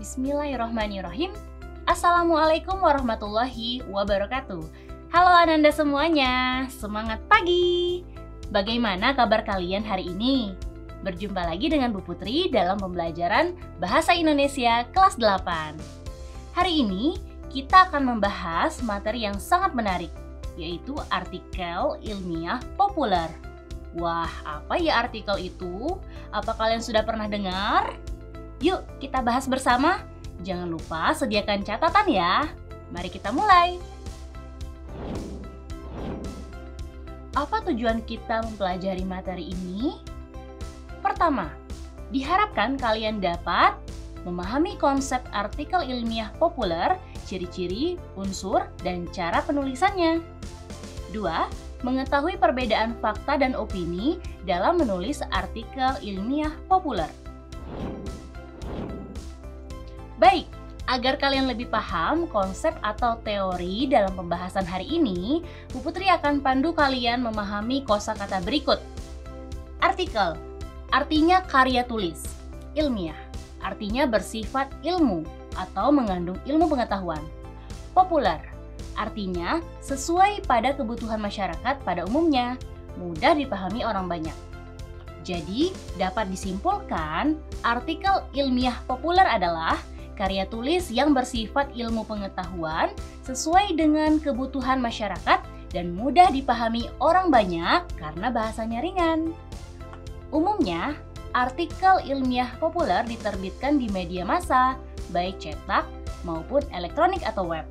Bismillahirrahmanirrahim. Assalamualaikum warahmatullahi wabarakatuh. Halo Ananda semuanya, semangat pagi. Bagaimana kabar kalian hari ini? Berjumpa lagi dengan Bu Putri dalam pembelajaran Bahasa Indonesia kelas 8. Hari ini kita akan membahas materi yang sangat menarik, yaitu artikel ilmiah populer. Wah, apa ya artikel itu? Apa kalian sudah pernah dengar? Yuk, kita bahas bersama. Jangan lupa sediakan catatan ya. Mari kita mulai. Apa tujuan kita mempelajari materi ini? Pertama, diharapkan kalian dapat memahami konsep artikel ilmiah populer, ciri-ciri, unsur, dan cara penulisannya. 2. Mengetahui perbedaan fakta dan opini dalam menulis artikel ilmiah populer. Baik, agar kalian lebih paham konsep atau teori dalam pembahasan hari ini, Bu Putri akan pandu kalian memahami kosakata berikut. Artikel, artinya karya tulis. Ilmiah, artinya bersifat ilmu atau mengandung ilmu pengetahuan. Populer, artinya sesuai pada kebutuhan masyarakat pada umumnya, mudah dipahami orang banyak. Jadi, dapat disimpulkan, artikel ilmiah populer adalah karya tulis yang bersifat ilmu pengetahuan sesuai dengan kebutuhan masyarakat dan mudah dipahami orang banyak karena bahasanya ringan. Umumnya, artikel ilmiah populer diterbitkan di media massa, baik cetak maupun elektronik atau web.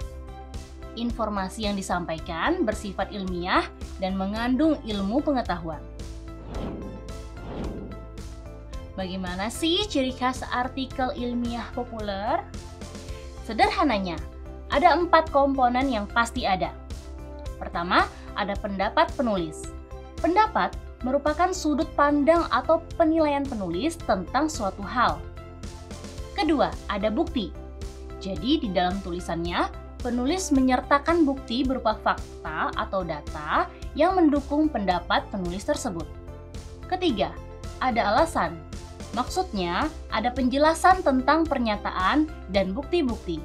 Informasi yang disampaikan bersifat ilmiah dan mengandung ilmu pengetahuan. Bagaimana sih ciri khas artikel ilmiah populer? Sederhananya, ada 4 komponen yang pasti ada. Pertama, ada pendapat penulis. Pendapat merupakan sudut pandang atau penilaian penulis tentang suatu hal. Kedua, ada bukti. Jadi di dalam tulisannya, penulis menyertakan bukti berupa fakta atau data yang mendukung pendapat penulis tersebut. Ketiga, ada alasan. Maksudnya, ada penjelasan tentang pernyataan dan bukti-bukti.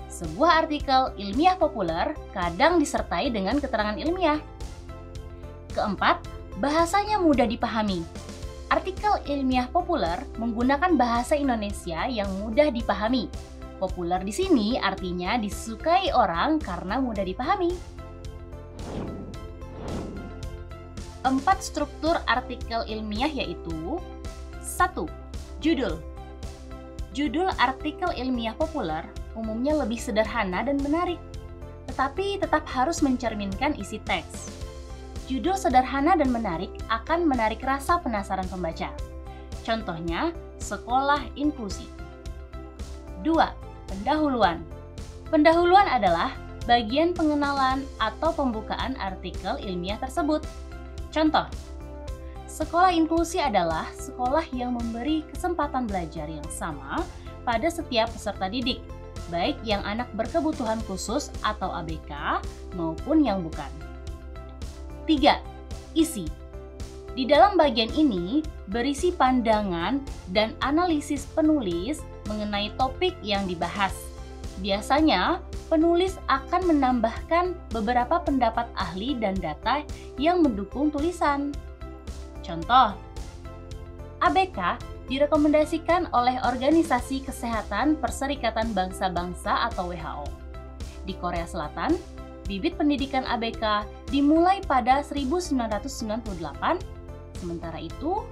Sebuah artikel ilmiah populer kadang disertai dengan keterangan ilmiah. Keempat, bahasanya mudah dipahami. Artikel ilmiah populer menggunakan bahasa Indonesia yang mudah dipahami. Populer di sini artinya disukai orang karena mudah dipahami. 4 struktur artikel ilmiah yaitu: 1. Judul. Judul artikel ilmiah populer umumnya lebih sederhana dan menarik, tetapi tetap harus mencerminkan isi teks. Judul sederhana dan menarik akan menarik rasa penasaran pembaca. Contohnya, Sekolah Inklusi. 2. Pendahuluan. Pendahuluan adalah bagian pengenalan atau pembukaan artikel ilmiah tersebut. Contoh, Sekolah Inklusi adalah sekolah yang memberi kesempatan belajar yang sama pada setiap peserta didik, baik yang anak berkebutuhan khusus atau ABK maupun yang bukan. 3. Isi. Di dalam bagian ini berisi pandangan dan analisis penulis mengenai topik yang dibahas. Biasanya, penulis akan menambahkan beberapa pendapat ahli dan data yang mendukung tulisan. Contoh, ABK direkomendasikan oleh Organisasi Kesehatan Perserikatan Bangsa-Bangsa atau WHO. Di Korea Selatan, bibit pendidikan ABK dimulai pada 1998. Sementara itu,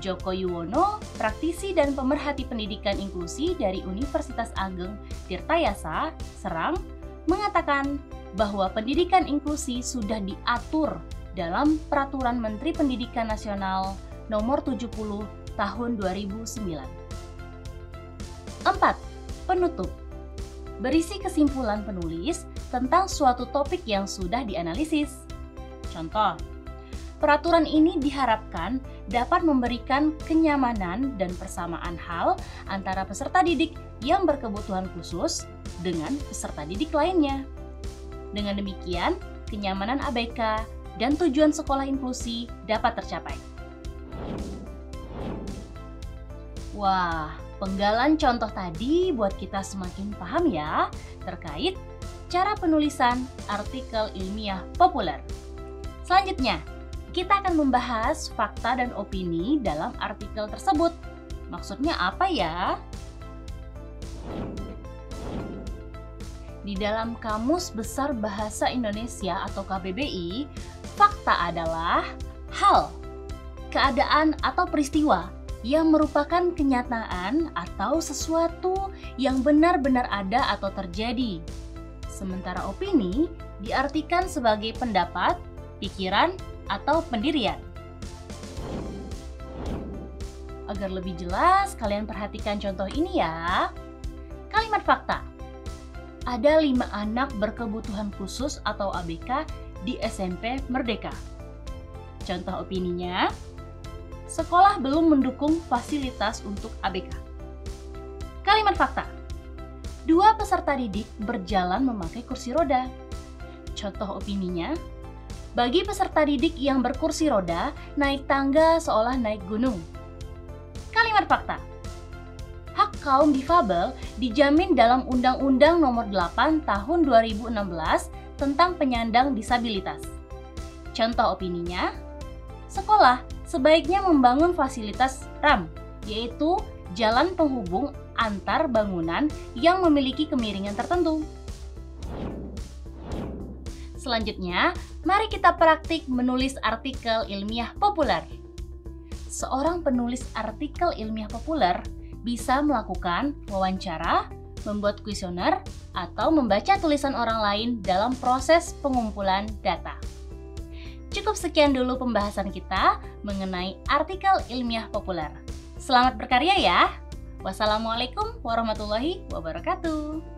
Joko Yuwono, praktisi dan pemerhati pendidikan inklusi dari Universitas Ageng Tirtayasa, Serang, mengatakan bahwa pendidikan inklusi sudah diatur dalam Peraturan Menteri Pendidikan Nasional Nomor 70 Tahun 2009. 4. Penutup. Berisi kesimpulan penulis tentang suatu topik yang sudah dianalisis. Contoh, peraturan ini diharapkan dapat memberikan kenyamanan dan persamaan hal antara peserta didik yang berkebutuhan khusus dengan peserta didik lainnya. Dengan demikian, kenyamanan ABK dan tujuan sekolah inklusi dapat tercapai. Wah, Penggalan contoh tadi buat kita semakin paham ya terkait cara penulisan artikel ilmiah populer. Selanjutnya, kita akan membahas fakta dan opini dalam artikel tersebut. Maksudnya apa ya? Di dalam Kamus Besar Bahasa Indonesia atau KBBI, fakta adalah hal, keadaan atau peristiwa yang merupakan kenyataan atau sesuatu yang benar-benar ada atau terjadi. Sementara opini diartikan sebagai pendapat, pikiran, atau pendirian. Agar lebih jelas, kalian perhatikan contoh ini ya. Kalimat fakta. Ada 5 anak berkebutuhan khusus atau ABK di SMP Merdeka. Contoh opininya, sekolah belum mendukung fasilitas untuk ABK. Kalimat fakta. 2 peserta didik berjalan memakai kursi roda. Contoh opininya, bagi peserta didik yang berkursi roda, naik tangga seolah naik gunung. Kalimat fakta. Hak kaum difabel dijamin dalam Undang-Undang Nomor 8 Tahun 2016 tentang penyandang disabilitas. Contoh opininya, sekolah sebaiknya membangun fasilitas RAM, yaitu jalan penghubung antar bangunan yang memiliki kemiringan tertentu. Selanjutnya, mari kita praktik menulis artikel ilmiah populer. Seorang penulis artikel ilmiah populer bisa melakukan wawancara, membuat kuesioner, atau membaca tulisan orang lain dalam proses pengumpulan data. Cukup sekian dulu pembahasan kita mengenai artikel ilmiah populer. Selamat berkarya ya! Wassalamualaikum warahmatullahi wabarakatuh.